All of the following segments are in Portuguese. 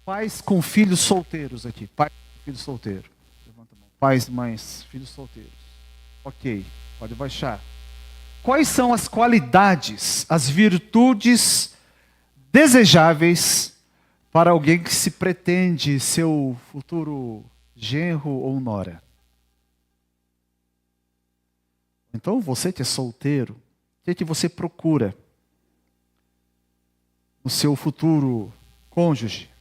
Pais com filhos solteiros aqui. Pais com filhos solteiros. Levanta a mão. Pais, mães, filhos solteiros. Ok, pode baixar. Quais são as qualidades, as virtudes desejáveis para alguém que se pretende seu futuro genro ou nora? Então, você que é solteiro, o que você procura no seu futuro cônjuge?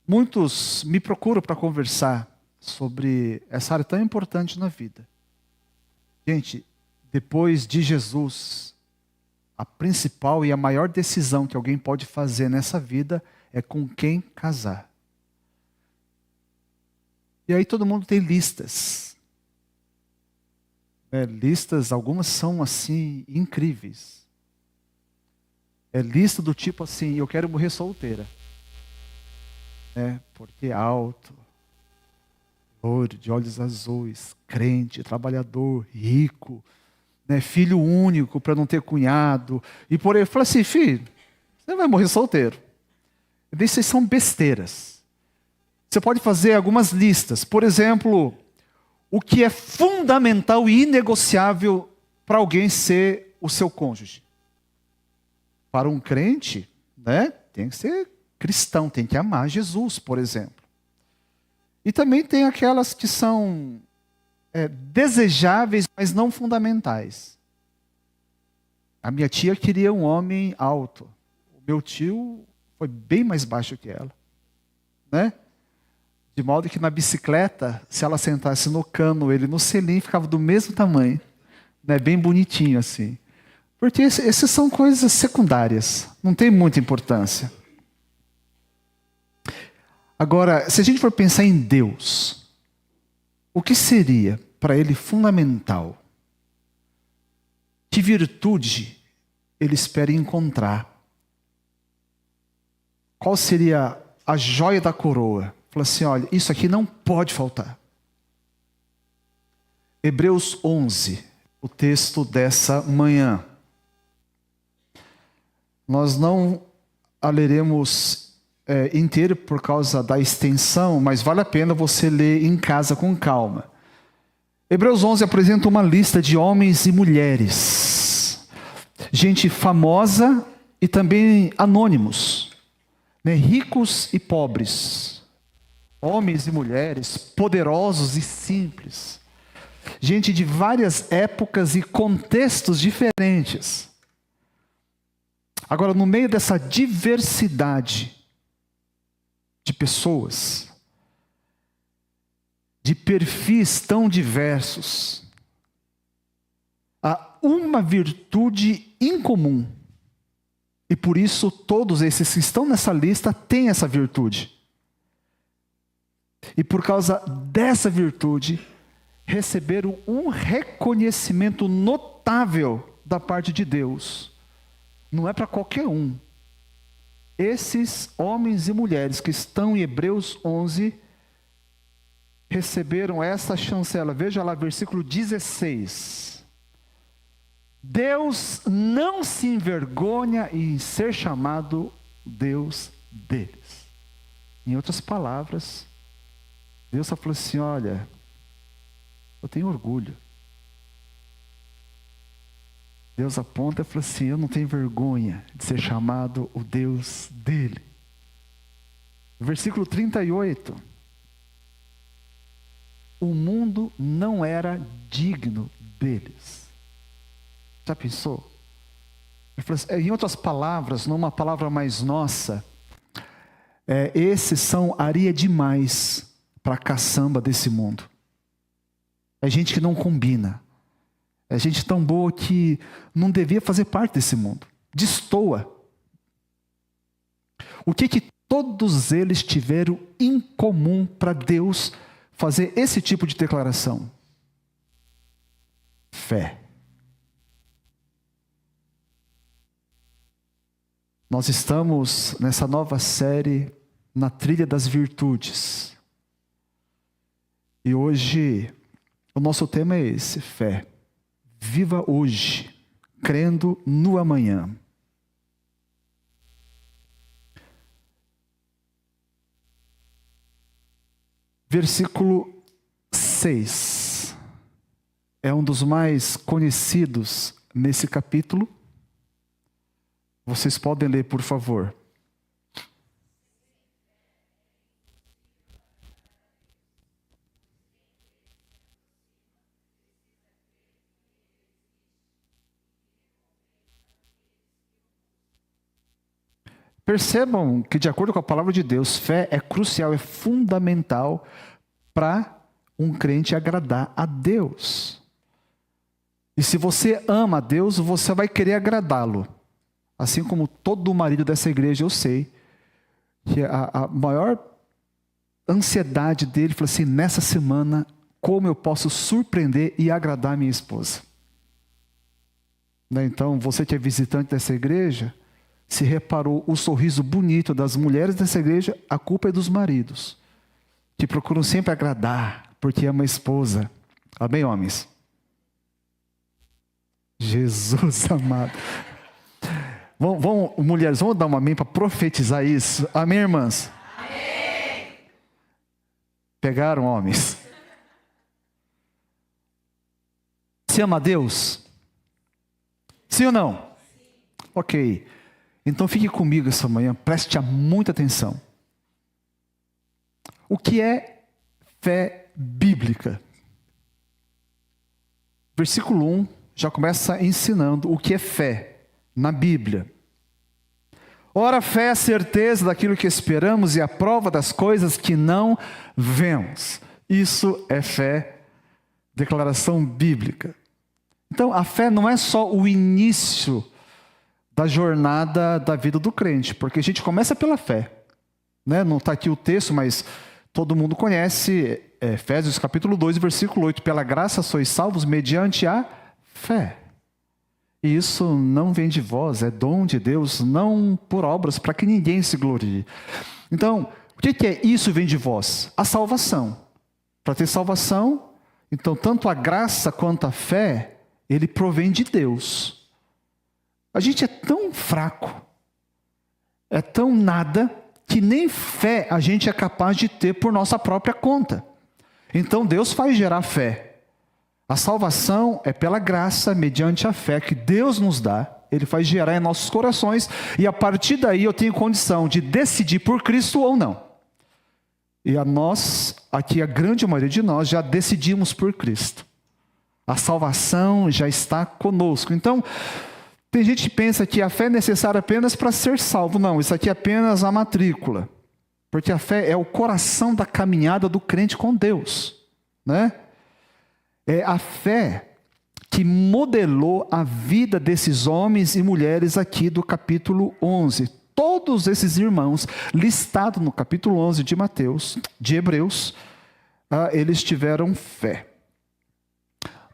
Muitos me procuram para conversar sobre essa área tão importante na vida. Gente, depois de Jesus, a principal e a maior decisão que alguém pode fazer nessa vida é com quem casar. E aí todo mundo tem listas. Listas, algumas são assim, incríveis. Lista do tipo assim, eu quero morrer solteira. Porque é alto, loiro, de olhos azuis, crente, trabalhador, rico, filho único para não ter cunhado. E por aí, fala assim, filho, você vai morrer solteiro. Essas são besteiras. Você pode fazer algumas listas. Por exemplo, o que é fundamental e inegociável para alguém ser o seu cônjuge. Para um crente, tem que ser cristão, tem que amar Jesus, por exemplo. E também tem aquelas que são desejáveis, mas não fundamentais. A minha tia queria um homem alto. O meu tio foi bem mais baixo que ela. De modo que na bicicleta, se ela sentasse no cano, ele no selim, ficava do mesmo tamanho. Bem bonitinho assim. Porque essas são coisas secundárias, não tem muita importância. Agora, se a gente for pensar em Deus, o que seria para Ele fundamental? Que virtude Ele espera encontrar? Qual seria a joia da coroa? Fala assim, olha, isso aqui não pode faltar. Hebreus 11, o texto dessa manhã. Nós não a leremos inteiro por causa da extensão, mas vale a pena você ler em casa com calma. Hebreus 11 apresenta uma lista de homens e mulheres, gente famosa e também anônimos, ricos e pobres, homens e mulheres, poderosos e simples, gente de várias épocas e contextos diferentes. Agora, no meio dessa diversidade de pessoas, de perfis tão diversos, há uma virtude incomum. E por isso todos esses que estão nessa lista têm essa virtude. E por causa dessa virtude, receberam um reconhecimento notável da parte de Deus. Não é para qualquer um. Esses homens e mulheres que estão em Hebreus 11 receberam essa chancela. Veja lá, versículo 16. Deus não se envergonha em ser chamado Deus deles. Em outras palavras, Deus só falou assim, olha, eu tenho orgulho. Deus aponta e fala assim, eu não tenho vergonha de ser chamado o Deus dele. Versículo 38. O mundo não era digno deles. Já pensou? Ele falou assim, em outras palavras, numa palavra mais nossa, esses são areia demais para a caçamba desse mundo. É gente que não combina. É gente tão boa que não devia fazer parte desse mundo. Destoa. O que todos eles tiveram em comum para Deus fazer esse tipo de declaração? Fé. Nós estamos nessa nova série na trilha das virtudes. E hoje o nosso tema é esse, fé. Viva hoje, crendo no amanhã. Versículo 6. É um dos mais conhecidos nesse capítulo. Vocês podem ler, por favor. Percebam que, de acordo com a palavra de Deus, fé é crucial, é fundamental para um crente agradar a Deus. E se você ama a Deus, você vai querer agradá-lo. Assim como todo marido dessa igreja, eu sei que a maior ansiedade dele foi assim: nessa semana, como eu posso surpreender e agradar minha esposa? Então, você que é visitante dessa igreja, se reparou o sorriso bonito das mulheres dessa igreja, a culpa é dos maridos, que procuram sempre agradar, porque ama a esposa. Amém, homens? Jesus amado. Mulheres, vamos dar um amém para profetizar isso? Amém, irmãs? Amém. Pegaram, homens? Você ama a Deus? Sim ou não? Sim. Ok. Então fique comigo essa manhã, preste muita atenção. O que é fé bíblica? Versículo 1 já começa ensinando o que é fé na Bíblia. Ora, fé é a certeza daquilo que esperamos e a prova das coisas que não vemos. Isso é fé, declaração bíblica. Então, a fé não é só o início da jornada da vida do crente, porque a gente começa pela fé, né? Não está aqui o texto, mas todo mundo conhece Efésios capítulo 2, versículo 8, pela graça sois salvos mediante a fé. E isso não vem de vós, é dom de Deus, não por obras, para que ninguém se glorie. Então, o que é isso vem de vós? A salvação. Para ter salvação, então tanto a graça quanto a fé, ele provém de Deus. A gente é tão fraco, é tão nada, que nem fé a gente é capaz de ter por nossa própria conta. Então Deus faz gerar fé. A salvação é pela graça, mediante a fé que Deus nos dá. Ele faz gerar em nossos corações, e a partir daí eu tenho condição de decidir por Cristo ou não. E aqui a grande maioria de nós já decidimos por Cristo. A salvação já está conosco. Então, tem gente que pensa que a fé é necessária apenas para ser salvo. Não, isso aqui é apenas a matrícula. Porque a fé é o coração da caminhada do crente com Deus, né? É a fé que modelou a vida desses homens e mulheres aqui do capítulo 11. Todos esses irmãos listados no capítulo 11 de Hebreus, eles tiveram fé.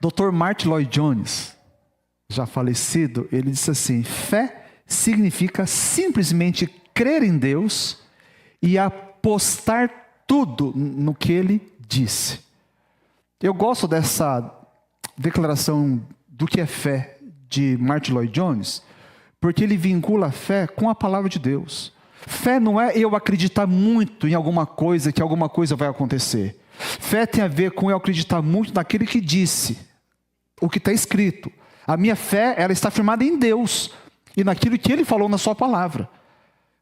Dr. Martin Lloyd Jones, já falecido, ele disse assim: fé significa simplesmente crer em Deus e apostar tudo no que Ele disse. Eu gosto dessa declaração do que é fé de Martin Lloyd Jones, porque ele vincula a fé com a palavra de Deus. Fé não é eu acreditar muito em alguma coisa, que alguma coisa vai acontecer. Fé tem a ver com eu acreditar muito naquele que disse, o que está escrito. A minha fé, ela está firmada em Deus e naquilo que Ele falou na sua palavra.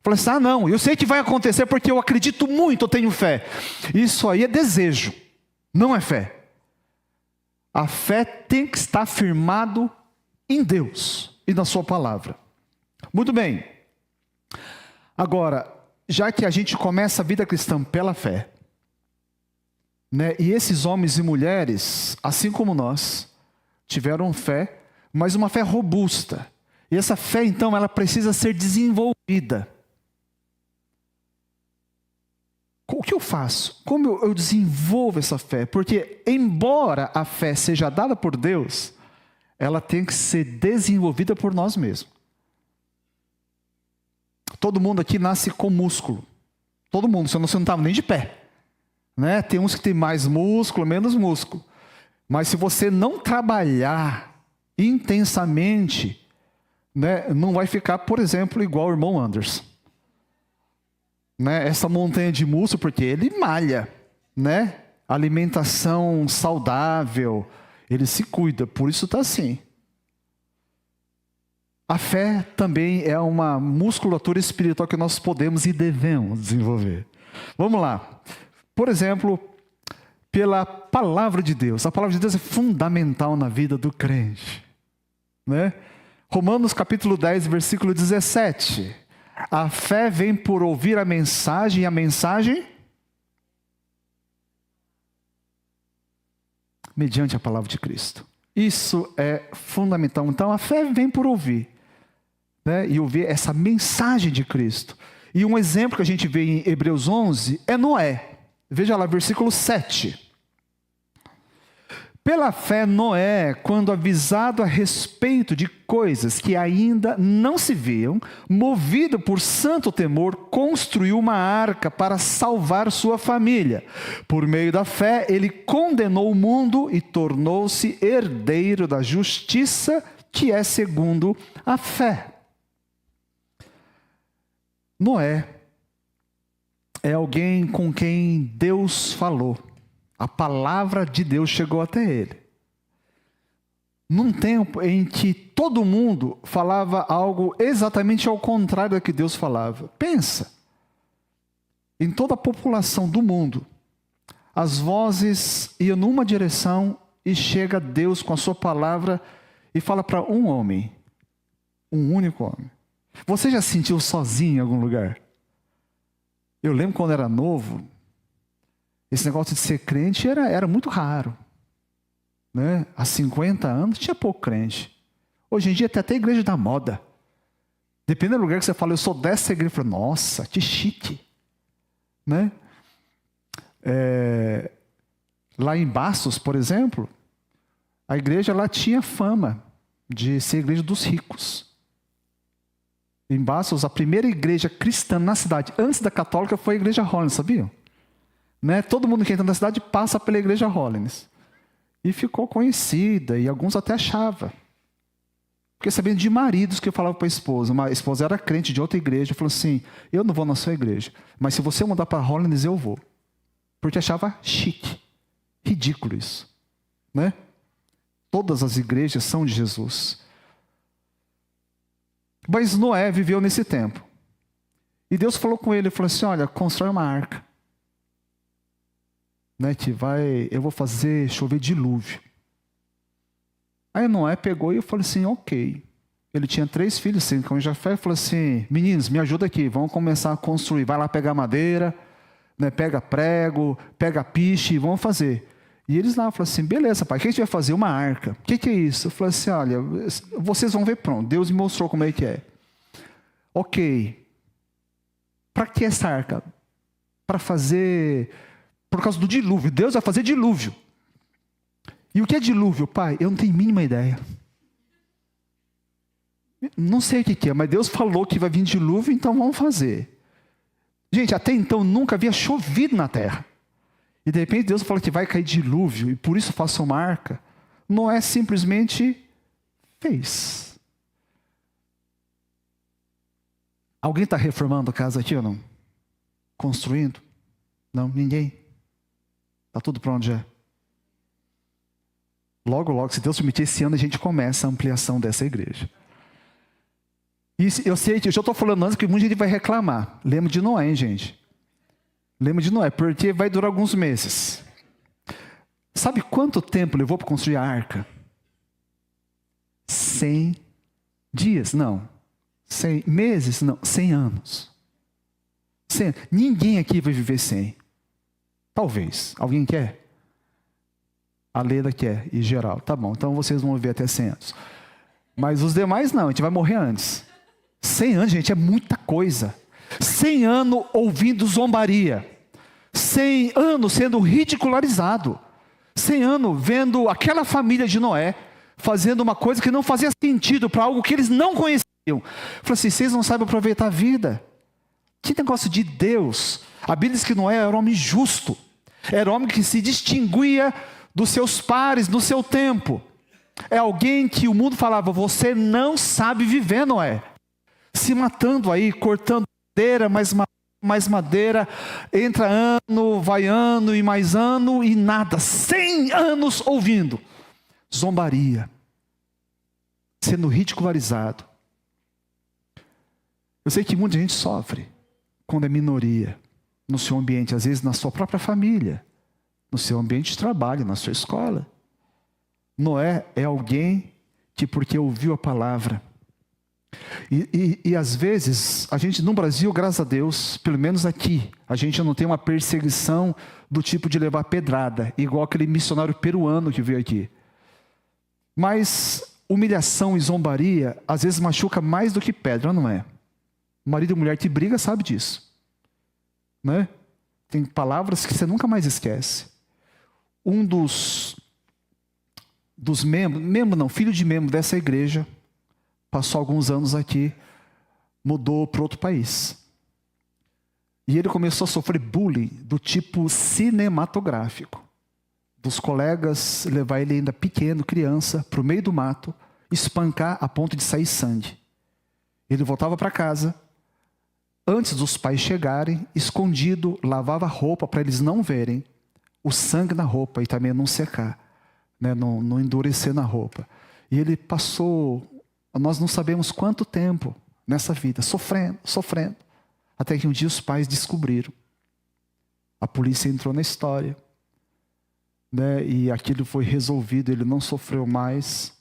Fala assim: não, eu sei que vai acontecer porque eu acredito muito, eu tenho fé. Isso aí é desejo, não é fé. A fé tem que estar firmado em Deus e na sua palavra. Muito bem. Agora, já que a gente começa a vida cristã pela fé, né? E esses homens e mulheres, assim como nós, tiveram fé, mas uma fé robusta. E essa fé, então, ela precisa ser desenvolvida. O que eu faço? Como eu desenvolvo essa fé? Porque, embora a fé seja dada por Deus, ela tem que ser desenvolvida por nós mesmos. Todo mundo aqui nasce com músculo. Todo mundo, senão você não estava nem de pé, né? Tem uns que tem mais músculo, menos músculo. Mas se você não trabalhar intensamente, né, não vai ficar, por exemplo, igual o irmão Anderson. Né, essa montanha de músculo, porque ele malha, né? Alimentação saudável, ele se cuida, por isso está assim. A fé também é uma musculatura espiritual que nós podemos e devemos desenvolver. Vamos lá. Por exemplo, pela palavra de Deus. A palavra de Deus é fundamental na vida do crente, né? Romanos capítulo 10, versículo 17. A fé vem por ouvir a mensagem, e a mensagem mediante a palavra de Cristo. Isso é fundamental. Então a fé vem por ouvir, né? E ouvir essa mensagem de Cristo. E um exemplo que a gente vê em Hebreus 11 é Noé. Veja lá, versículo 7. Pela fé, Noé, quando avisado a respeito de coisas que ainda não se viam, movido por santo temor, construiu uma arca para salvar sua família. Por meio da fé, ele condenou o mundo e tornou-se herdeiro da justiça, que é segundo a fé. Noé é alguém com quem Deus falou. A palavra de Deus chegou até ele. Num tempo em que todo mundo falava algo exatamente ao contrário do que Deus falava. Pensa, em toda a população do mundo, as vozes iam numa direção e chega Deus com a sua palavra e fala para um homem, um único homem. Você já se sentiu sozinho em algum lugar? Eu lembro quando era novo, esse negócio de ser crente era muito raro, né? Há 50 anos tinha pouco crente. Hoje em dia tem até igreja da moda. Dependendo do lugar que você fala, eu sou dessa igreja, eu falo, nossa, que chique, né? Lá em Bastos, por exemplo, a igreja lá tinha fama de ser a igreja dos ricos. Em Bastos, a primeira igreja cristã na cidade, antes da católica, foi a igreja Hollins, sabiam? Né? Todo mundo que entra na cidade passa pela igreja Hollins. E ficou conhecida, e alguns até achavam. Fiquei sabendo de maridos que falavam para a esposa. Uma esposa era crente de outra igreja, falou assim, eu não vou na sua igreja, mas se você mudar para Hollins, eu vou. Porque achava chique, ridículo isso, né? Todas as igrejas são de Jesus. Mas Noé viveu nesse tempo. E Deus falou com ele, falou assim, olha, constrói uma arca. Né, eu vou fazer chover dilúvio. Aí Noé pegou e eu falei assim, ok. Ele tinha 3 filhos, 5 anos de fé, e falou assim, meninos, me ajuda aqui, vamos começar a construir. Vai lá pegar madeira, né, pega prego, pega piche, vamos fazer. E eles lá falaram assim, beleza, pai, o que a gente vai fazer? Uma arca. O que é isso? Eu falei assim, olha, vocês vão ver pronto. Deus me mostrou como é que é. Ok. Para que essa arca? Para fazer... Por causa do dilúvio. Deus vai fazer dilúvio. E o que é dilúvio, pai? Eu não tenho a mínima ideia. Não sei o que é, mas Deus falou que vai vir dilúvio, então vamos fazer. Gente, até então nunca havia chovido na terra. E de repente Deus fala que vai cair dilúvio, e por isso faça uma arca. Noé simplesmente fez. Alguém está reformando a casa aqui ou não? Construindo? Não, ninguém. Está tudo pronto já. Logo, logo, se Deus permitir, esse ano a gente começa a ampliação dessa igreja. E eu sei que eu já estou falando antes que muita gente vai reclamar. Lembra de Noé, hein, gente? Lembra de Noé, porque vai durar alguns meses. Sabe quanto tempo levou para construir a arca? 100 dias? Não. 100 meses? Não. 100 anos. 100. Ninguém aqui vai viver 100. Talvez. Alguém quer? A Leda quer, e geral. Tá bom, então vocês vão viver até 100 anos. Mas os demais não, a gente vai morrer antes. 100 anos, gente, é muita coisa. 100 anos ouvindo zombaria. 100 anos sendo ridicularizado. 100 anos vendo aquela família de Noé fazendo uma coisa que não fazia sentido para algo que eles não conheciam. Falei assim, vocês não sabem aproveitar a vida. Que negócio de Deus. A Bíblia diz que Noé era um homem justo. Era um homem que se distinguia dos seus pares no seu tempo. É alguém que o mundo falava, você não sabe viver, Noé. Se matando aí, cortando madeira, mas mais madeira, entra ano, vai ano e mais ano e nada. 100 anos ouvindo. Zombaria. Sendo ridicularizado. Eu sei que muita gente sofre quando é minoria no seu ambiente, às vezes na sua própria família, no seu ambiente de trabalho, na sua escola. Noé é alguém que, porque ouviu a palavra, e às vezes, a gente no Brasil, graças a Deus, pelo menos aqui, a gente não tem uma perseguição do tipo de levar pedrada, igual aquele missionário peruano que veio aqui. Mas humilhação e zombaria, às vezes machuca mais do que pedra, não é? Marido e mulher que briga sabe disso. Né? Tem palavras que você nunca mais esquece. Um dos membros, filho de membro dessa igreja, passou alguns anos aqui, mudou para outro país. E ele começou a sofrer bullying do tipo cinematográfico. Dos colegas levar ele ainda pequeno, criança, para o meio do mato, espancar a ponto de sair sangue. Ele voltava para casa, antes dos pais chegarem, escondido, lavava a roupa para eles não verem o sangue na roupa e também não secar, né? não endurecer na roupa. E ele passou, nós não sabemos quanto tempo nessa vida, sofrendo, até que um dia os pais descobriram. A polícia entrou na história, né? E aquilo foi resolvido, ele não sofreu mais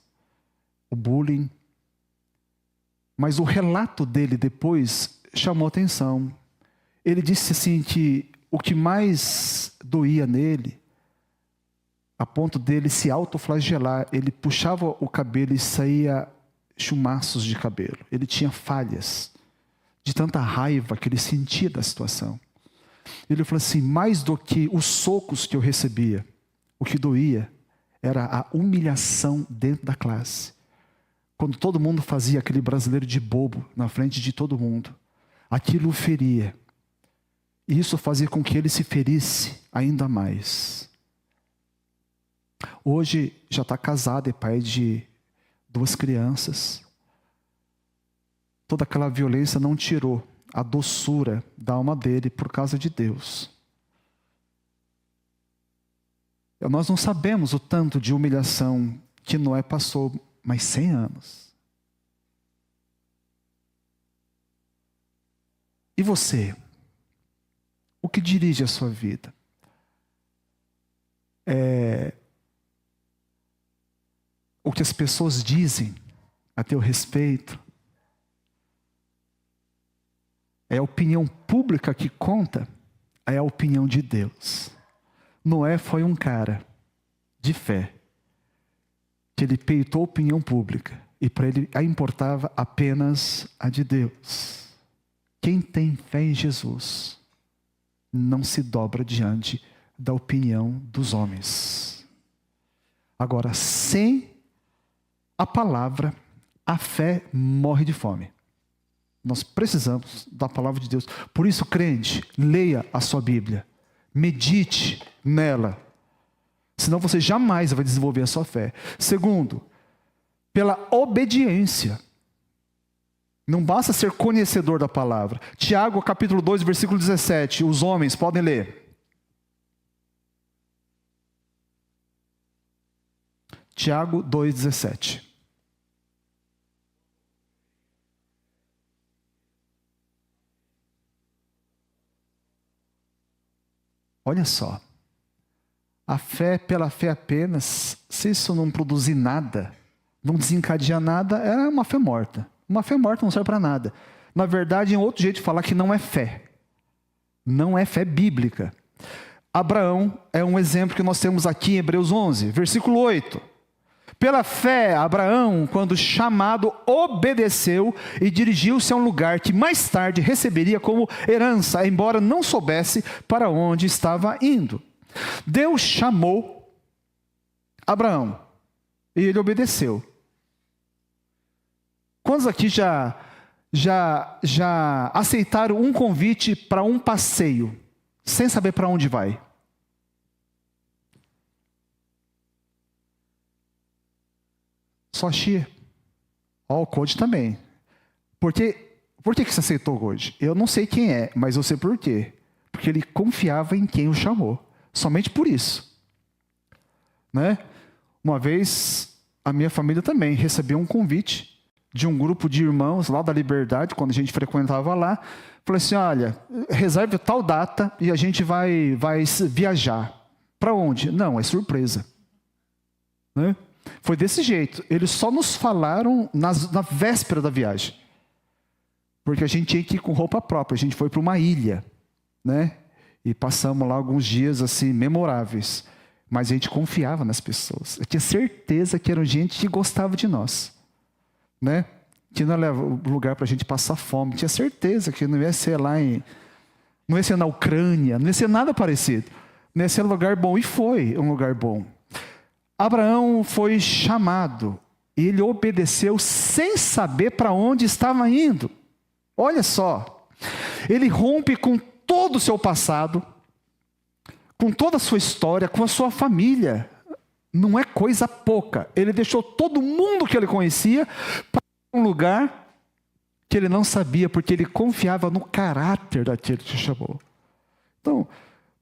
o bullying. Mas o relato dele depois chamou atenção. Ele disse assim que o que mais doía nele, a ponto dele se autoflagelar, ele puxava o cabelo e saía chumaços de cabelo. Ele tinha falhas de tanta raiva que ele sentia da situação. Ele falou assim, mais do que os socos que eu recebia, o que doía era a humilhação dentro da classe. Quando todo mundo fazia aquele brasileiro de bobo na frente de todo mundo, aquilo o feria. E isso fazia com que ele se ferisse ainda mais. Hoje já está casado, é pai de 2 crianças. Toda aquela violência não tirou a doçura da alma dele por causa de Deus. Nós não sabemos o tanto de humilhação que Noé passou, mas 100 anos. E você? O que dirige a sua vida? O que as pessoas dizem a teu respeito? É a opinião pública que conta? É a opinião de Deus. Noé foi um cara de fé, que ele peitou a opinião pública, e para ele importava apenas a de Deus. Quem tem fé em Jesus não se dobra diante da opinião dos homens. Agora, sem a palavra, a fé morre de fome. Nós precisamos da palavra de Deus. Por isso, crente, leia a sua Bíblia. Medite nela. Senão você jamais vai desenvolver a sua fé. Segundo, pela obediência. Não basta ser conhecedor da palavra. Tiago, capítulo 2, versículo 17. Os homens podem ler. Tiago 2, 17. Olha só. A fé pela fé apenas, se isso não produzir nada, não desencadear nada, é uma fé morta. Uma fé morta não serve para nada. Na verdade, é um outro jeito de falar que não é fé. Não é fé bíblica. Abraão é um exemplo que nós temos aqui em Hebreus 11, versículo 8. Pela fé, Abraão, quando chamado, obedeceu e dirigiu-se a um lugar que mais tarde receberia como herança, embora não soubesse para onde estava indo. Deus chamou Abraão e ele obedeceu. Quantos aqui já aceitaram um convite para um passeio, sem saber para onde vai? Só Xia. Ó, o Code também. Porque Por que você aceitou hoje? Eu não sei quem é, mas eu sei por quê. Porque ele confiava em quem o chamou. Somente por isso. Né? Uma vez, a minha família também recebeu um convite de um grupo de irmãos lá da Liberdade, quando a gente frequentava lá. Falei assim, olha, reserve tal data e a gente vai viajar. Para onde? Não, é surpresa. Né? Foi desse jeito. Eles só nos falaram na véspera da viagem. Porque a gente tinha que ir com roupa própria. A gente foi para uma ilha, né? E passamos lá alguns dias assim memoráveis. Mas a gente confiava nas pessoas. Eu tinha certeza que eram gente que gostava de nós, né? Que não era lugar para a gente passar fome. Tinha certeza que não ia ser não ia ser na Ucrânia, não ia ser nada parecido. Não ia ser um lugar bom. E foi um lugar bom. Abraão foi chamado. E ele obedeceu sem saber para onde estava indo. Olha só, ele rompe com todo o seu passado, com toda a sua história, com a sua família. Não é coisa pouca. Ele deixou todo mundo que ele conhecia para um lugar que ele não sabia, porque ele confiava no caráter daquele que te chamou. Então,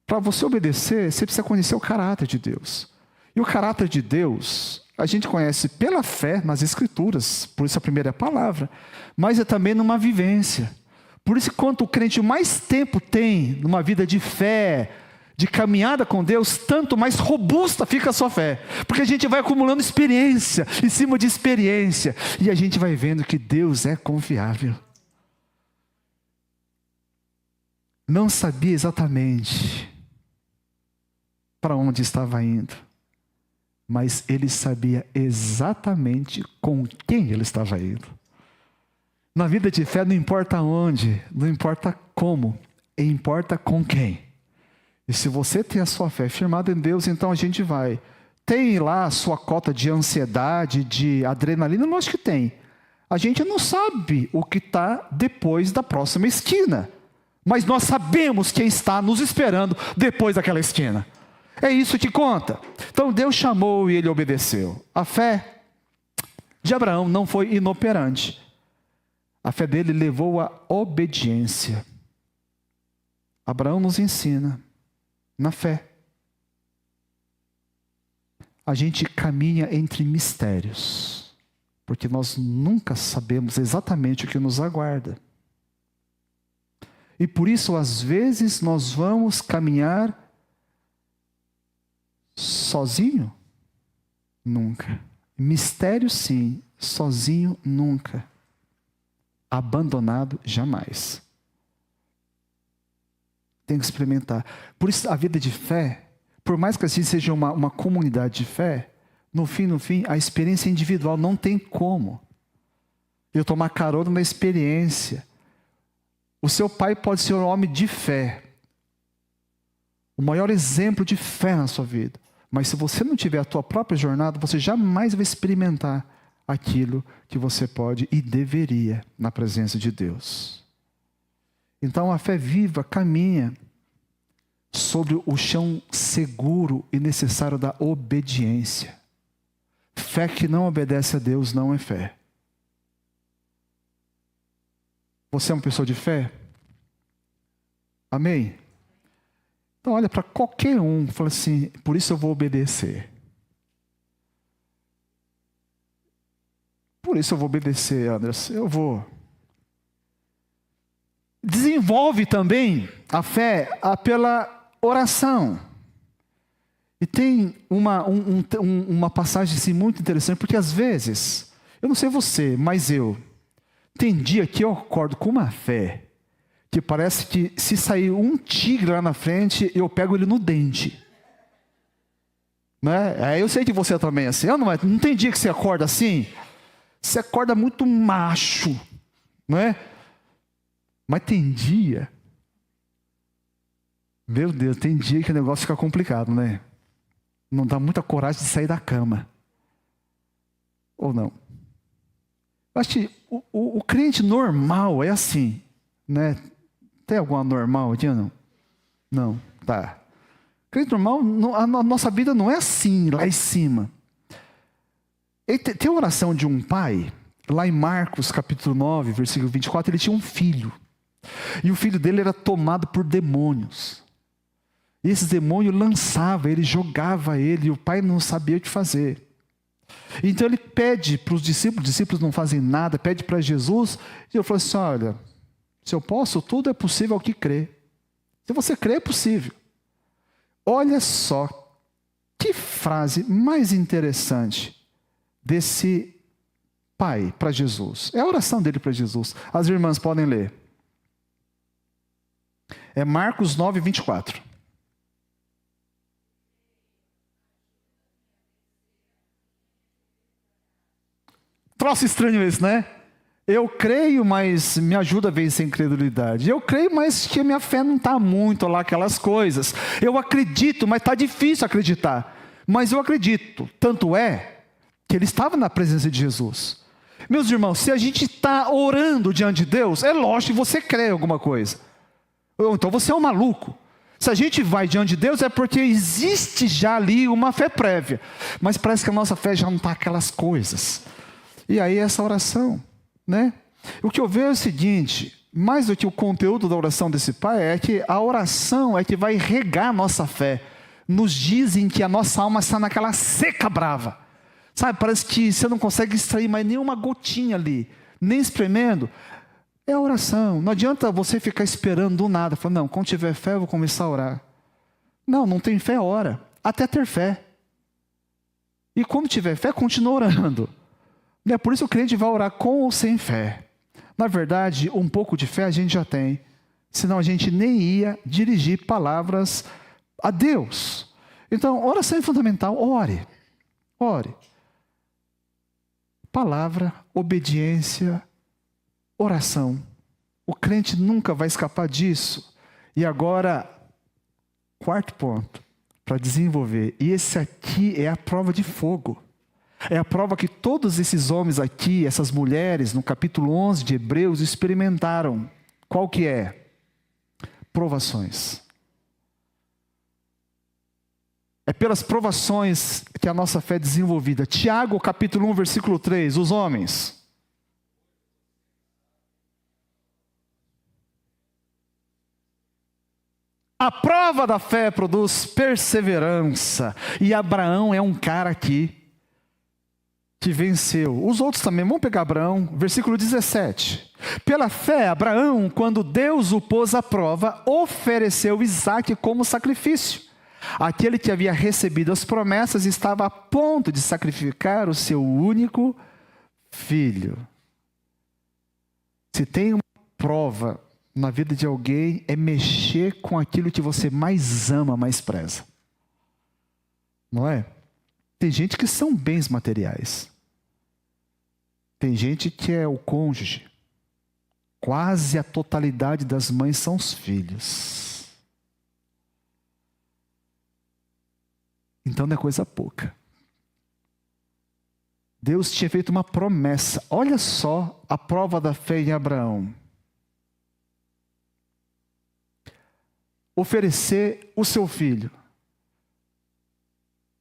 para você obedecer, você precisa conhecer o caráter de Deus. E o caráter de Deus, a gente conhece pela fé nas Escrituras, por isso a primeira é a palavra, mas é também numa vivência. Por isso, quanto o crente mais tempo tem numa vida de fé, de caminhada com Deus, tanto mais robusta fica a sua fé. Porque a gente vai acumulando experiência, em cima de experiência, e a gente vai vendo que Deus é confiável. Não sabia exatamente para onde estava indo, mas ele sabia exatamente com quem ele estava indo. Na vida de fé não importa onde, não importa como, importa com quem. E se você tem a sua fé firmada em Deus, então a gente vai. Tem lá a sua cota de ansiedade, de adrenalina? Lógico que tem. A gente não sabe o que está depois da próxima esquina. Mas nós sabemos quem está nos esperando depois daquela esquina. É isso que conta. Então Deus chamou e ele obedeceu. A fé de Abraão não foi inoperante. A fé dele levou à obediência. Abraão nos ensina, na fé, a gente caminha entre mistérios, porque nós nunca sabemos exatamente o que nos aguarda. E por isso, às vezes, nós vamos caminhar sozinho? Nunca. Mistério, sim. Sozinho, nunca. Abandonado, jamais. Tem que experimentar. Por isso, a vida de fé, por mais que assim seja uma comunidade de fé, no fim, a experiência individual não tem como eu tomar carona na experiência. O seu pai pode ser um homem de fé, o maior exemplo de fé na sua vida. Mas se você não tiver a tua própria jornada, você jamais vai experimentar aquilo que você pode e deveria na presença de Deus. Então a fé viva caminha sobre o chão seguro e necessário da obediência. Fé que não obedece a Deus não é fé. Você é uma pessoa de fé? Amém? Então olha para qualquer um e fala assim, por isso eu vou obedecer. Por isso eu vou obedecer, Anderson. Eu vou. Desenvolve também a fé pela oração. E tem uma passagem assim, muito interessante, porque às vezes, eu não sei você, mas tem dia que eu acordo com uma fé, que parece que se sair um tigre lá na frente, eu pego ele no dente. Né? Eu sei que você também é assim. Não tem dia que você acorda assim? Você acorda muito macho, não é? Mas tem dia, meu Deus, tem dia que o negócio fica complicado, né? Não dá muita coragem de sair da cama. Ou não? Eu acho que o crente normal é assim, né? Tem alguma normal aqui ou não? Não, tá. Crente normal, a nossa vida não é assim, lá em cima. Tem a oração de um pai lá em Marcos capítulo 9, versículo 24, ele tinha um filho. E o filho dele era tomado por demônios. E esses demônios lançavam ele, jogava ele, e o pai não sabia o que fazer. Então ele pede para os discípulos não fazem nada, pede para Jesus, e eu falo assim, olha, se eu posso, tudo é possível ao que crê. Se você crê, é possível. Olha só, que frase mais interessante desse pai para Jesus. É a oração dele para Jesus. As irmãs podem ler. É Marcos 9, 24. Troço estranho esse, né? Eu creio, mas me ajuda a vencer a incredulidade. Eu creio, mas que a minha fé não está muito lá aquelas coisas. Eu acredito, mas está difícil acreditar. Mas eu acredito. Tanto é que ele estava na presença de Jesus. Meus irmãos, se a gente está orando diante de Deus, é lógico que você crê em alguma coisa. Ou então você é um maluco. Se a gente vai diante de Deus é porque existe já ali uma fé prévia. Mas parece que a nossa fé já não está aquelas coisas. E aí essa oração, né? O que eu vejo é o seguinte, mais do que o conteúdo da oração desse pai, é que a oração é que vai regar a nossa fé. Nos dizem que a nossa alma está naquela seca brava. Sabe, parece que você não consegue extrair mais nenhuma gotinha ali, nem espremendo. É a oração. Não adianta você ficar esperando do nada. Falar, não, quando tiver fé eu vou começar a orar. Não, não tem fé, ora. Até ter fé. E quando tiver fé, continua orando. É por isso que o crente vai orar com ou sem fé. Na verdade, um pouco de fé a gente já tem. Senão a gente nem ia dirigir palavras a Deus. Então, oração é fundamental. Ore. Ore. Palavra, obediência, oração. O crente nunca vai escapar disso. E agora, quarto ponto, para desenvolver. E esse aqui é a prova de fogo. É a prova que todos esses homens aqui, essas mulheres, no capítulo 11 de Hebreus, experimentaram. Qual que é? Provações. É pelas provações que a nossa fé é desenvolvida. Tiago, capítulo 1, versículo 3, os homens. A prova da fé produz perseverança. E Abraão é um cara aqui que venceu. Os outros também, vamos pegar Abraão, versículo 17. Pela fé, Abraão, quando Deus o pôs à prova, ofereceu Isaque como sacrifício. Aquele que havia recebido as promessas estava a ponto de sacrificar o seu único filho. Se tem uma prova na vida de alguém, é mexer com aquilo que você mais ama, mais preza. Não é? Tem gente que são bens materiais. Tem gente que é o cônjuge. Quase a totalidade das mães são os filhos. Então não é coisa pouca. Deus tinha feito uma promessa. Olha só a prova da fé em Abraão. Oferecer o seu filho.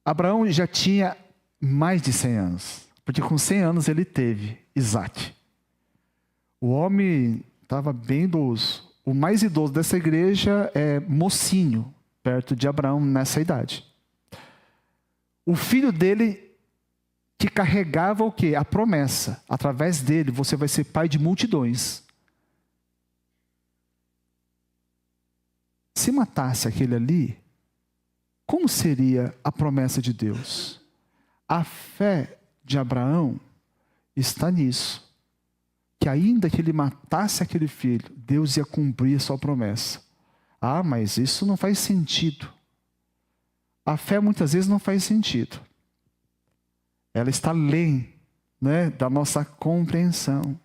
Abraão já tinha mais de 100 anos, porque com 100 anos ele teve Isaque. O homem estava bem idoso. O mais idoso dessa igreja é mocinho, perto de Abraão nessa idade. O filho dele que carregava o quê? A promessa. Através dele você vai ser pai de multidões. Se matasse aquele ali, como seria a promessa de Deus? A fé de Abraão está nisso. Que ainda que ele matasse aquele filho, Deus ia cumprir a sua promessa. Ah, mas isso não faz sentido. A fé muitas vezes não faz sentido. Ela está além, né, da nossa compreensão.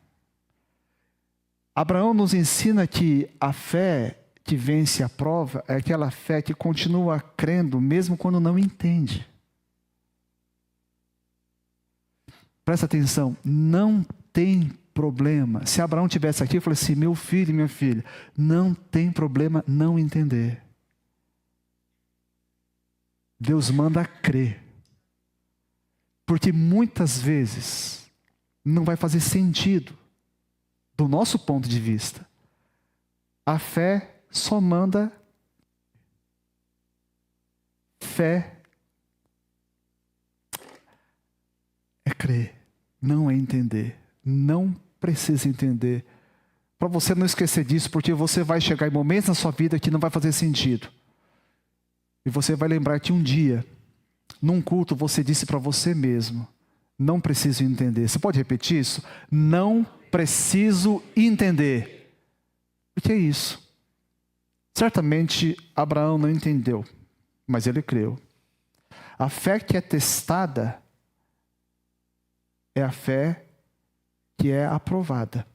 Abraão nos ensina que a fé que vence a prova é aquela fé que continua crendo mesmo quando não entende. Presta atenção, não tem problema. Se Abraão tivesse aqui, eu falei assim, meu filho e minha filha, não tem problema não entender. Deus manda crer. Porque muitas vezes não vai fazer sentido do nosso ponto de vista. A fé só manda fé. É crer, não é entender. Não precisa entender. Para você não esquecer disso, porque você vai chegar em momentos na sua vida que não vai fazer sentido. E você vai lembrar que um dia, num culto, você disse para você mesmo: não preciso entender. Você pode repetir isso? Não preciso entender. O que é isso? Certamente Abraão não entendeu, mas ele creu. A fé que é testada é a fé que é aprovada.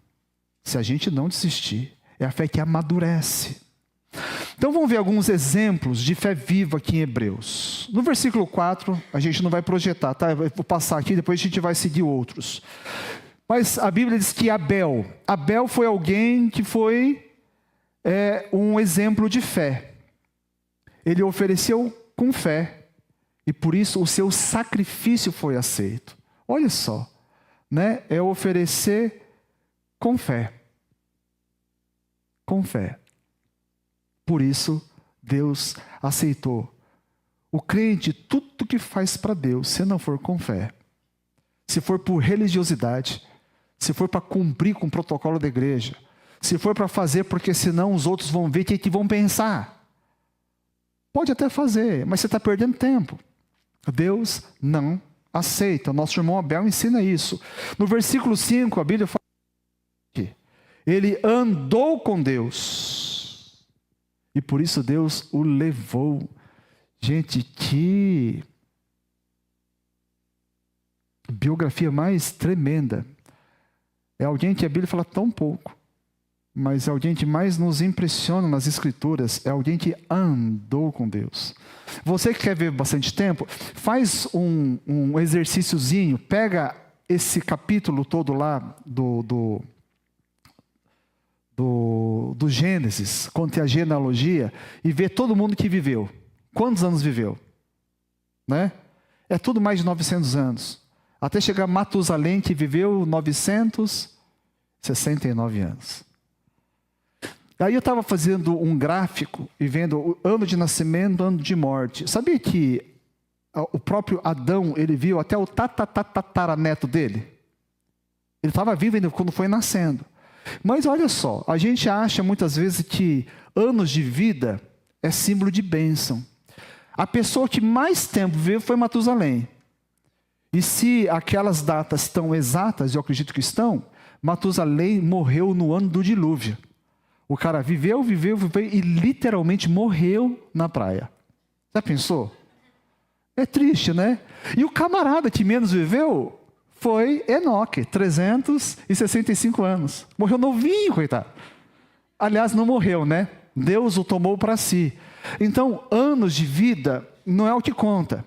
Se a gente não desistir, é a fé que amadurece. Então vamos ver alguns exemplos de fé viva aqui em Hebreus. No versículo 4, a gente não vai projetar, tá? Eu vou passar aqui, depois a gente vai seguir outros. Mas a Bíblia diz que Abel foi alguém que foi um exemplo de fé. Ele ofereceu com fé, e por isso o seu sacrifício foi aceito. Olha só, né? É oferecer com fé. Com fé. Por isso, Deus aceitou. O crente, tudo que faz para Deus, se não for com fé, se for por religiosidade, se for para cumprir com o protocolo da igreja, se for para fazer porque senão os outros vão ver o que vão pensar, pode até fazer, mas você está perdendo tempo. Deus não aceita. Nosso irmão Abel ensina isso. No versículo 5, a Bíblia fala que ele andou com Deus. E por isso Deus o levou. Gente, que biografia mais tremenda. É alguém que a Bíblia fala tão pouco, mas é alguém que mais nos impressiona nas Escrituras. É alguém que andou com Deus. Você que quer ver bastante tempo, faz um exercíciozinho. Pega esse capítulo todo lá do Gênesis, conta a genealogia, e vê todo mundo que viveu. Quantos anos viveu? Né? É tudo mais de 900 anos. Até chegar Matusalém, que viveu 969 anos. Aí eu estava fazendo um gráfico e vendo o ano de nascimento, ano de morte. Sabia que o próprio Adão, ele viu até o tataraneto dele? Ele estava vivo ainda quando foi nascendo. Mas olha só, a gente acha muitas vezes que anos de vida é símbolo de bênção. A pessoa que mais tempo viveu foi Matusalém. E se aquelas datas estão exatas, eu acredito que estão, Matusalém morreu no ano do dilúvio. O cara viveu e literalmente morreu na praia. Já pensou? É triste, né? E o camarada que menos viveu foi Enoque, 365 anos. Morreu novinho, coitado. Aliás, não morreu, né? Deus o tomou para si. Então, anos de vida não é o que conta.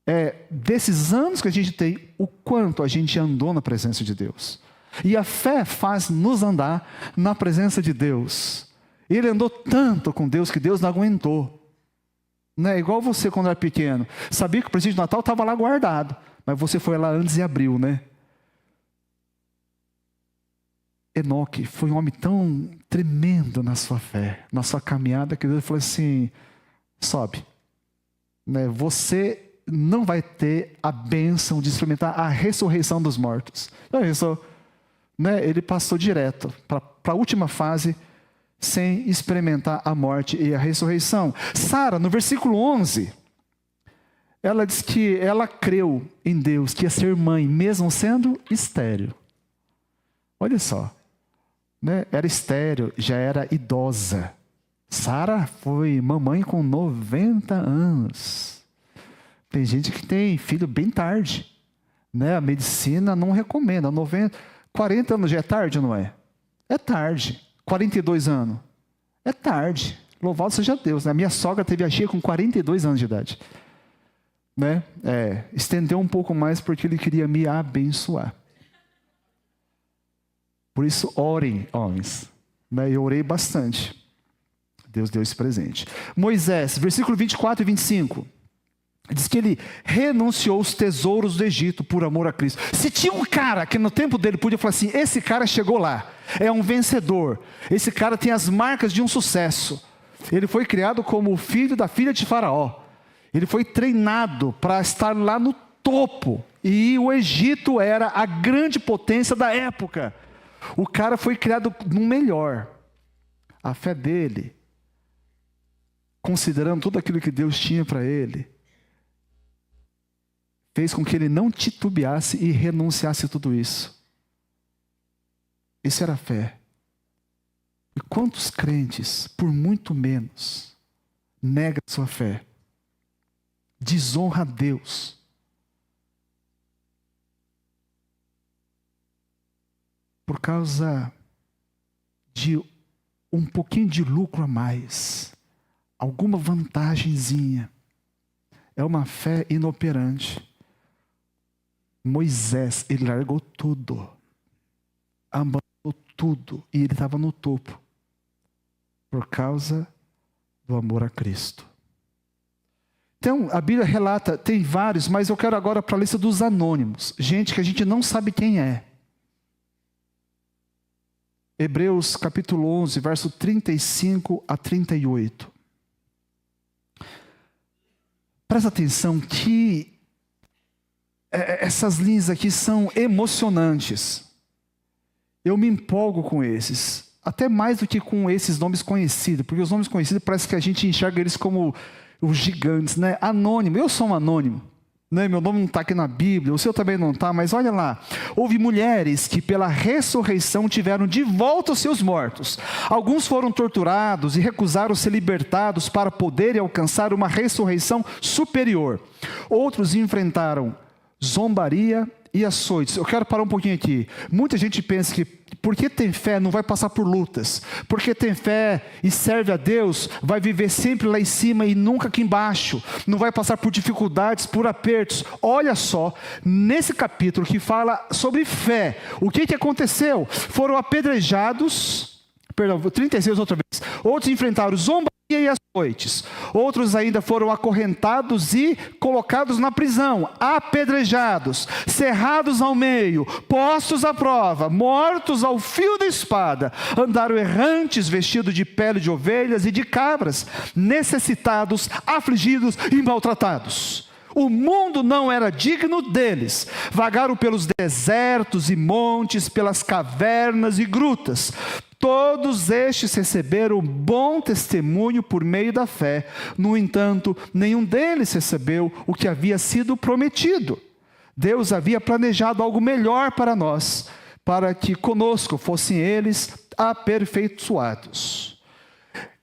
É desses anos que a gente tem, o quanto a gente andou na presença de Deus. E a fé faz nos andar na presença de Deus. Ele andou tanto com Deus que Deus não aguentou. Não é igual você quando era pequeno. Sabia que o presente de Natal estava lá guardado, mas você foi lá antes e abriu, né? Enoque foi um homem tão tremendo na sua fé, na sua caminhada, que Deus falou assim: sobe. Né? Você não vai ter a bênção de experimentar a ressurreição dos mortos. Já pensou? Né? Ele passou direto para a última fase, sem experimentar a morte e a ressurreição. Sara, no versículo 11, ela diz que ela creu em Deus, que ia ser mãe, mesmo sendo estéril. Olha só, né? Era estéril, já era idosa. Sara foi mamãe com 90 anos. Tem gente que tem filho bem tarde, né? A medicina não recomenda. 40 anos já é tarde, não é? É tarde. 42 anos. É tarde. Louvado seja Deus, né? Minha sogra teve a Gia com 42 anos de idade. Né? Estendeu um pouco mais porque ele queria me abençoar. Por isso, orem, homens. Né? Eu orei bastante. Deus deu esse presente. Moisés, versículo 24 e 25. Diz que ele renunciou os tesouros do Egito por amor a Cristo. Se tinha um cara que no tempo dele podia falar assim, esse cara chegou lá, é um vencedor, esse cara tem as marcas de um sucesso. Ele foi criado como o filho da filha de Faraó. Ele foi treinado para estar lá no topo. E o Egito era a grande potência da época. O cara foi criado no melhor. A fé dele, considerando tudo aquilo que Deus tinha para ele, fez com que ele não titubeasse e renunciasse a tudo isso. Isso era fé. E quantos crentes, por muito menos, negam sua fé, desonra a Deus, por causa de um pouquinho de lucro a mais, alguma vantagenzinha. É uma fé inoperante. Moisés, ele largou tudo, abandonou tudo, e ele estava no topo, por causa do amor a Cristo. Então, a Bíblia relata, tem vários, mas eu quero agora para a lista dos anônimos, gente que a gente não sabe quem é. Hebreus capítulo 11, verso 35 a 38. Presta atenção que essas linhas aqui são emocionantes. Eu me empolgo com esses, até mais do que com esses nomes conhecidos, porque os nomes conhecidos parece que a gente enxerga eles como os gigantes, né? Anônimo, eu sou um anônimo, né? Meu nome não está aqui na Bíblia, o seu também não está, mas olha lá. Houve mulheres que pela ressurreição tiveram de volta os seus mortos. Alguns foram torturados e recusaram ser libertados para poderem alcançar uma ressurreição superior. Outros enfrentaram zombaria e açoites. Eu quero parar um pouquinho aqui. Muita gente pensa que porque tem fé não vai passar por lutas. Porque tem fé e serve a Deus, vai viver sempre lá em cima e nunca aqui embaixo. Não vai passar por dificuldades, por apertos. Olha só, nesse capítulo que fala sobre fé, o que aconteceu? Foram apedrejados, 36 outra vez. Outros enfrentaram zombaria e açoites. Outros ainda foram acorrentados e colocados na prisão, apedrejados, cerrados ao meio, postos à prova, mortos ao fio da espada. Andaram errantes, vestidos de pele de ovelhas e de cabras, necessitados, afligidos e maltratados. O mundo não era digno deles. Vagaram pelos desertos e montes, pelas cavernas e grutas. Todos estes receberam bom testemunho por meio da fé. No entanto, nenhum deles recebeu o que havia sido prometido. Deus havia planejado algo melhor para nós, para que conosco fossem eles aperfeiçoados.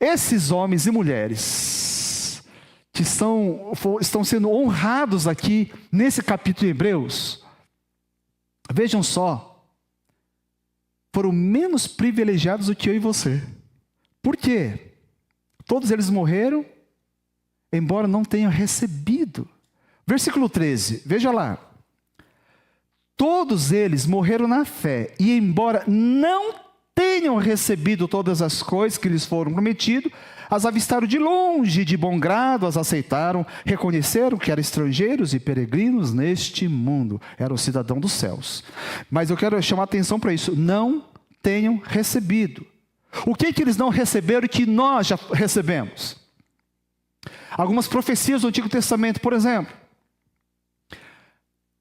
Esses homens e mulheres que estão sendo honrados aqui nesse capítulo de Hebreus, vejam só, foram menos privilegiados do que eu e você. Por quê? Todos eles morreram, embora não tenham recebido. Versículo 13, veja lá. Todos eles morreram na fé, e embora não tenham recebido todas as coisas que lhes foram prometidas, as avistaram de longe, de bom grado, as aceitaram, reconheceram que eram estrangeiros e peregrinos neste mundo, eram cidadãos dos céus. Mas eu quero chamar a atenção para isso, não tenham recebido. O que eles não receberam e que nós já recebemos? Algumas profecias do Antigo Testamento, por exemplo,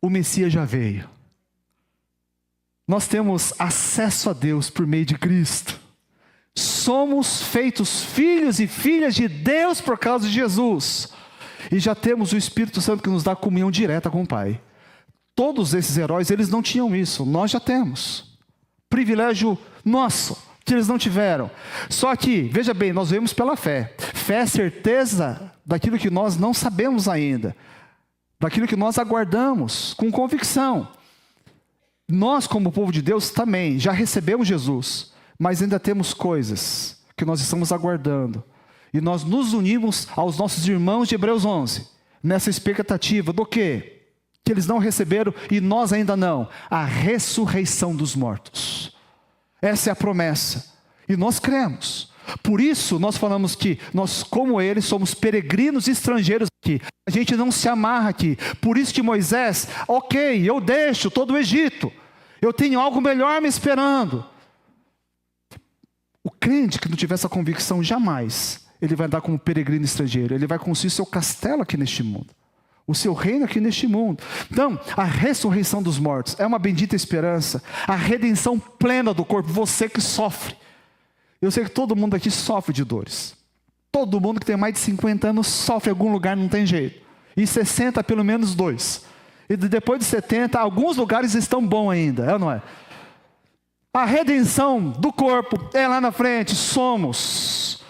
o Messias já veio. Nós temos acesso a Deus por meio de Cristo. Somos feitos filhos e filhas de Deus por causa de Jesus. E já temos o Espírito Santo que nos dá comunhão direta com o Pai. Todos esses heróis, eles não tinham isso. Nós já temos. Privilégio nosso, que eles não tiveram. Só que, veja bem, nós vemos pela fé. Fé é certeza daquilo que nós não sabemos ainda. Daquilo que nós aguardamos com convicção. Nós, como povo de Deus, também já recebemos Jesus. Mas ainda temos coisas que nós estamos aguardando. E nós nos unimos aos nossos irmãos de Hebreus 11. Nessa expectativa do quê? Que eles não receberam e nós ainda não. A ressurreição dos mortos. Essa é a promessa. E nós cremos. Por isso, nós falamos que nós, como eles, somos peregrinos e estrangeiros aqui. A gente não se amarra aqui. Por isso que Moisés, ok, eu deixo todo o Egito. Eu tenho algo melhor me esperando. O crente que não tiver essa convicção, jamais ele vai andar como peregrino estrangeiro. Ele vai construir seu castelo aqui neste mundo. O seu reino aqui neste mundo. Então, a ressurreição dos mortos é uma bendita esperança. A redenção plena do corpo. Você que sofre. Eu sei que todo mundo aqui sofre de dores. Todo mundo que tem mais de 50 anos sofre em algum lugar, não tem jeito. E 60, pelo menos 2. E depois de 70, alguns lugares estão bons ainda, é ou não é? A redenção do corpo é lá na frente. Somos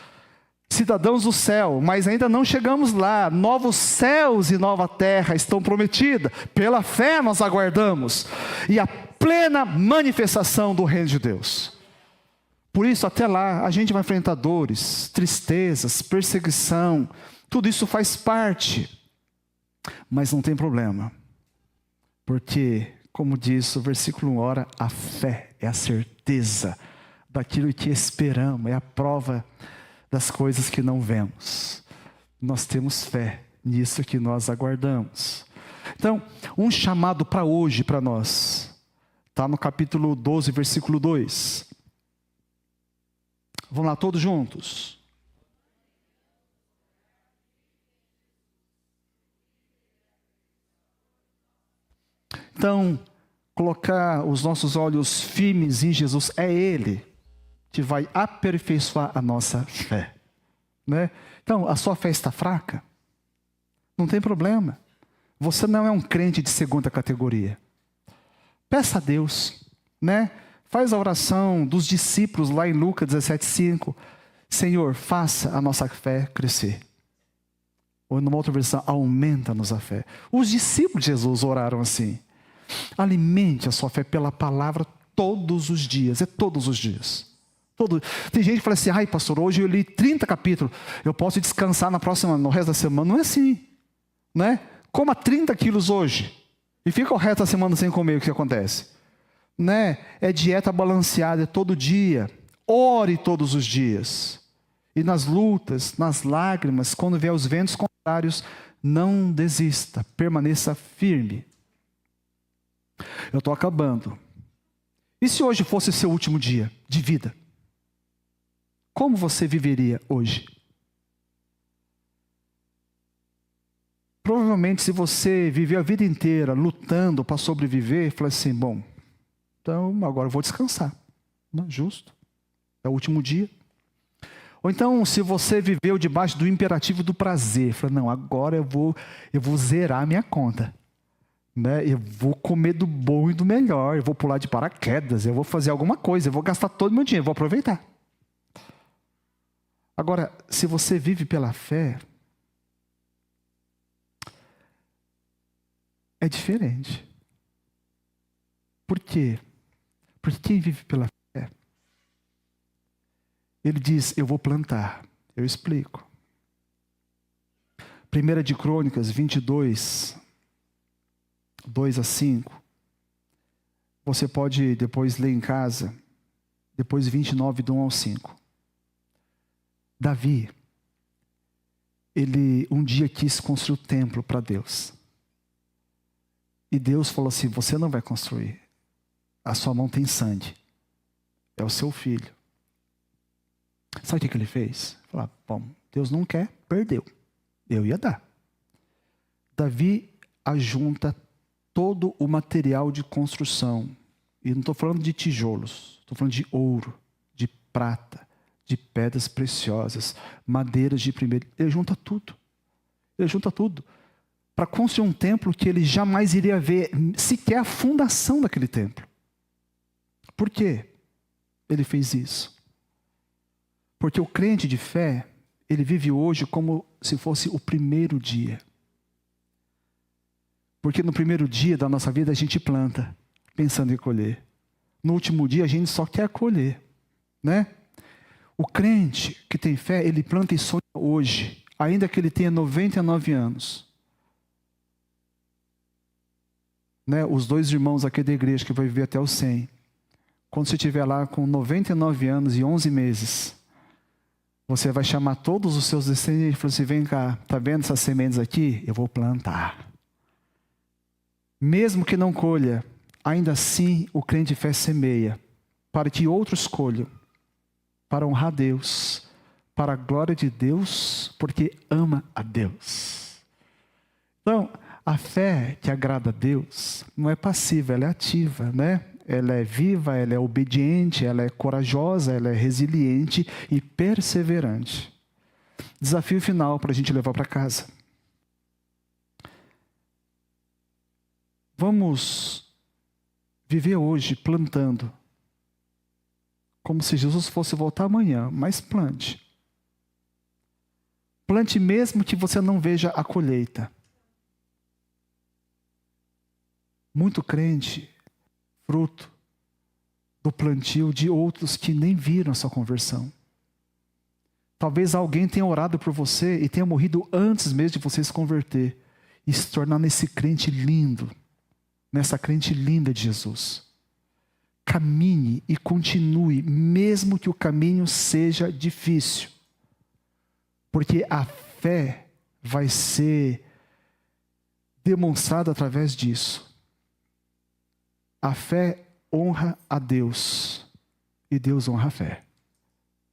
cidadãos do céu, mas ainda não chegamos lá. Novos céus e nova terra estão prometidas. Pela fé nós aguardamos. E a plena manifestação do reino de Deus. Por isso, até lá, a gente vai enfrentar dores, tristezas, perseguição. Tudo isso faz parte. Mas não tem problema. Porque, como diz o versículo 1, ora, a fé é a certeza daquilo que esperamos. É a prova das coisas que não vemos. Nós temos fé nisso que nós aguardamos. Então, um chamado para hoje, para nós, está no capítulo 12, versículo 2. Vamos lá, todos juntos. Então, colocar os nossos olhos firmes em Jesus, é Ele que vai aperfeiçoar a nossa fé. Né? Então, a sua fé está fraca? Não tem problema. Você não é um crente de segunda categoria. Peça a Deus, né? Faz a oração dos discípulos lá em Lucas 17:5. Senhor, faça a nossa fé crescer. Ou numa outra versão, aumenta-nos a fé. Os discípulos de Jesus oraram assim. Alimente a sua fé pela palavra todos os dias. É todos os dias. Tem gente que fala assim, ai pastor, hoje eu li 30 capítulos. Eu posso descansar no resto da semana. Não é assim. Né? Coma 30 quilos hoje. E fica o resto da semana sem comer. O que acontece? Né? É dieta balanceada, é todo dia. Ore todos os dias. E nas lutas, nas lágrimas, quando vier os ventos contrários, não desista, permaneça firme. Eu estou acabando. E se hoje fosse seu último dia de vida? Como você viveria hoje? Provavelmente, se você viveu a vida inteira lutando para sobreviver, fala assim, bom, então agora eu vou descansar. Não é justo. É o último dia. Ou então, se você viveu debaixo do imperativo do prazer, fala, não, agora eu vou zerar a minha conta. Né? Eu vou comer do bom e do melhor, eu vou pular de paraquedas, eu vou fazer alguma coisa, eu vou gastar todo o meu dinheiro, vou aproveitar. Agora, se você vive pela fé, é diferente. Por quê? Porque quem vive pela fé, ele diz, eu vou plantar. Eu explico. 1 de Crônicas 22, 2-5. Você pode depois ler em casa. Depois 29, do 1 ao 5. Davi, ele um dia quis construir o templo para Deus. E Deus falou assim, você não vai construir. A sua mão tem sangue. É o seu filho. Sabe o que ele fez? Falou, bom, Deus não quer, perdeu. Eu ia dar. Davi ajunta todo o material de construção. E não estou falando de tijolos. Estou falando de ouro, de prata, de pedras preciosas, madeiras de primeiro. Ele junta tudo. Ele junta tudo. Para construir um templo que ele jamais iria ver sequer a fundação daquele templo. Por quê? Ele fez isso. Porque o crente de fé, ele vive hoje como se fosse o primeiro dia. Porque no primeiro dia da nossa vida a gente planta, pensando em colher. No último dia a gente só quer colher, né? O crente que tem fé, ele planta e sonha hoje, ainda que ele tenha 99 anos. Né? Os 2 irmãos aqui da igreja que vai viver até os 100. Quando você estiver lá com 99 anos e 11 meses, Você vai chamar todos os seus descendentes e falar assim: vem cá, está vendo essas sementes aqui? Eu vou plantar. Mesmo que não colha, ainda assim o crente de fé semeia, para que outros colham, para honrar Deus, para a glória de Deus, porque ama a Deus. Então, a fé que agrada a Deus não é passiva, ela é ativa, né? Ela é viva, ela é obediente, ela é corajosa, ela é resiliente e perseverante. Desafio final para a gente levar para casa. Vamos viver hoje plantando, como se Jesus fosse voltar amanhã, mas plante. Plante mesmo que você não veja a colheita. Muito crente, fruto do plantio de outros que nem viram a sua conversão. Talvez alguém tenha orado por você e tenha morrido antes mesmo de você se converter e se tornar nesse crente lindo, nessa crente linda de Jesus. Caminhe e continue, mesmo que o caminho seja difícil, porque a fé vai ser demonstrada através disso. A fé honra a Deus e Deus honra a fé.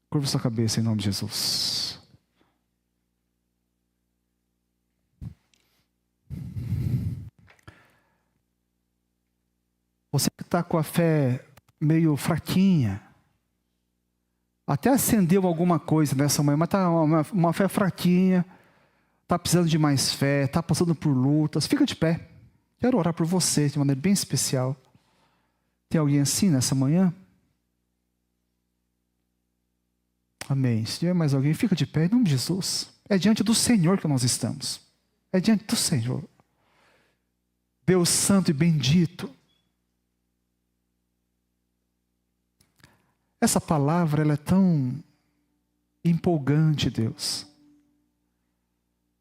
Curva sua cabeça em nome de Jesus. Você que está com a fé meio fraquinha, até acendeu alguma coisa nessa manhã, mas está uma fé fraquinha, está precisando de mais fé, está passando por lutas, fica de pé. Quero orar por você de maneira bem especial. Tem alguém assim nessa manhã? Amém. Se tiver mais alguém, fica de pé em nome de Jesus. É diante do Senhor que nós estamos. É diante do Senhor. Deus santo e bendito. Essa palavra, ela é tão empolgante, Deus.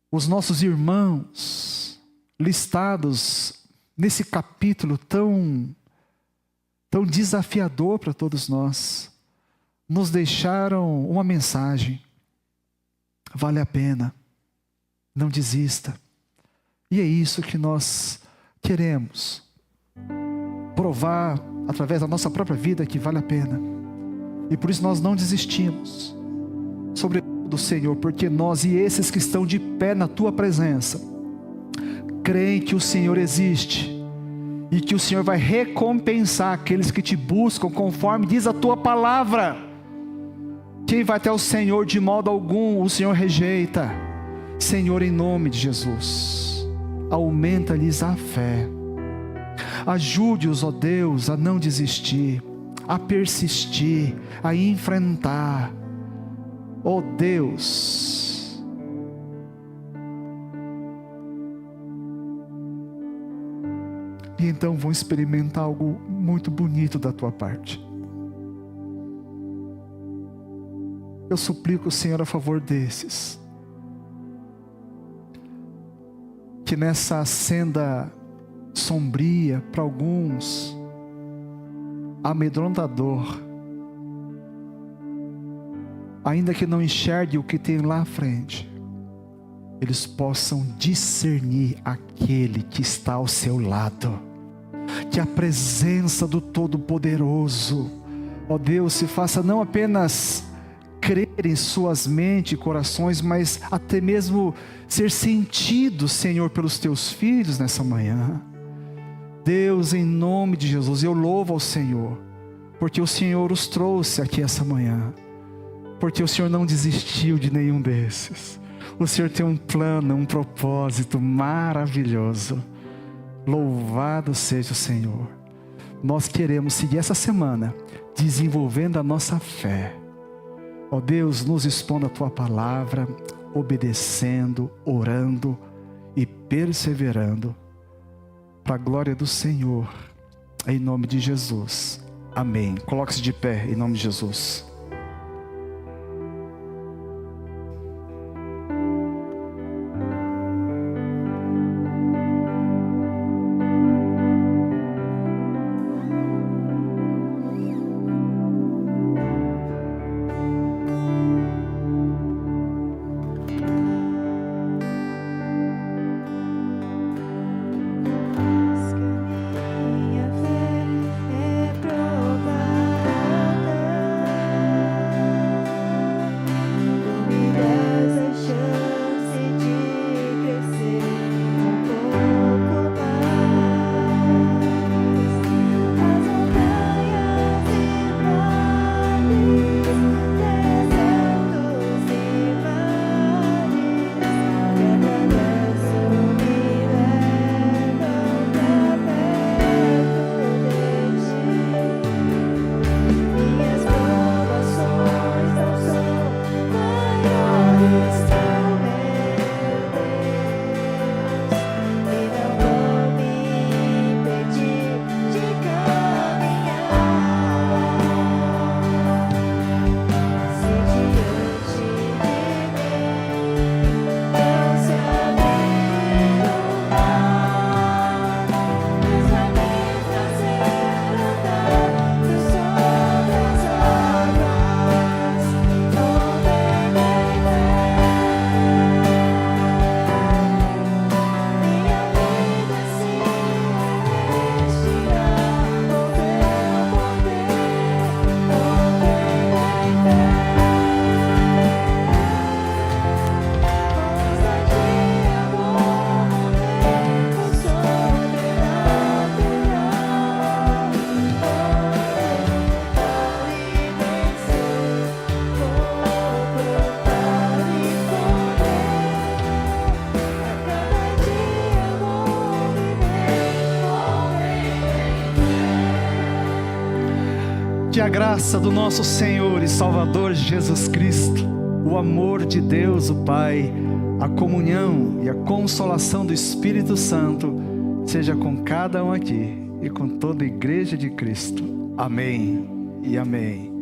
Os nossos irmãos listados nesse capítulo tão desafiador para todos nós, nos deixaram uma mensagem. Vale a pena. Não desista. E é isso que nós queremos. Provar através da nossa própria vida que vale a pena. E por isso nós não desistimos. Sobretudo, Senhor, porque nós e esses que estão de pé na Tua presença, creem que o Senhor existe. E que o Senhor vai recompensar aqueles que te buscam, conforme diz a Tua palavra. Quem vai até o Senhor de modo algum, o Senhor rejeita. Senhor, em nome de Jesus, aumenta-lhes a fé. Ajude-os, ó Deus, a não desistir, a persistir, a enfrentar. Ó Deus, e então vão experimentar algo muito bonito da Tua parte. Eu suplico, Senhor, a favor desses, que nessa senda sombria, para alguns, amedrontador, ainda que não enxergue o que tem lá à frente, eles possam discernir aquele que está ao seu lado, que a presença do Todo-Poderoso, ó Deus, se faça não apenas crer em suas mentes e corações, mas até mesmo ser sentido, Senhor, pelos Teus filhos nessa manhã. Deus, em nome de Jesus, eu louvo ao Senhor, porque o Senhor os trouxe aqui essa manhã, porque o Senhor não desistiu de nenhum desses. O Senhor tem um plano, um propósito maravilhoso. Louvado seja o Senhor. Nós queremos seguir essa semana desenvolvendo a nossa fé. Ó Deus, nos expondo a Tua palavra, obedecendo, orando e perseverando, para a glória do Senhor, em nome de Jesus. Amém. Coloque-se de pé, em nome de Jesus. a graça do nosso Senhor e Salvador Jesus Cristo, o amor de Deus, o Pai, a comunhão e a consolação do Espírito Santo seja com cada um aqui e com toda a igreja de Cristo. Amém e amém.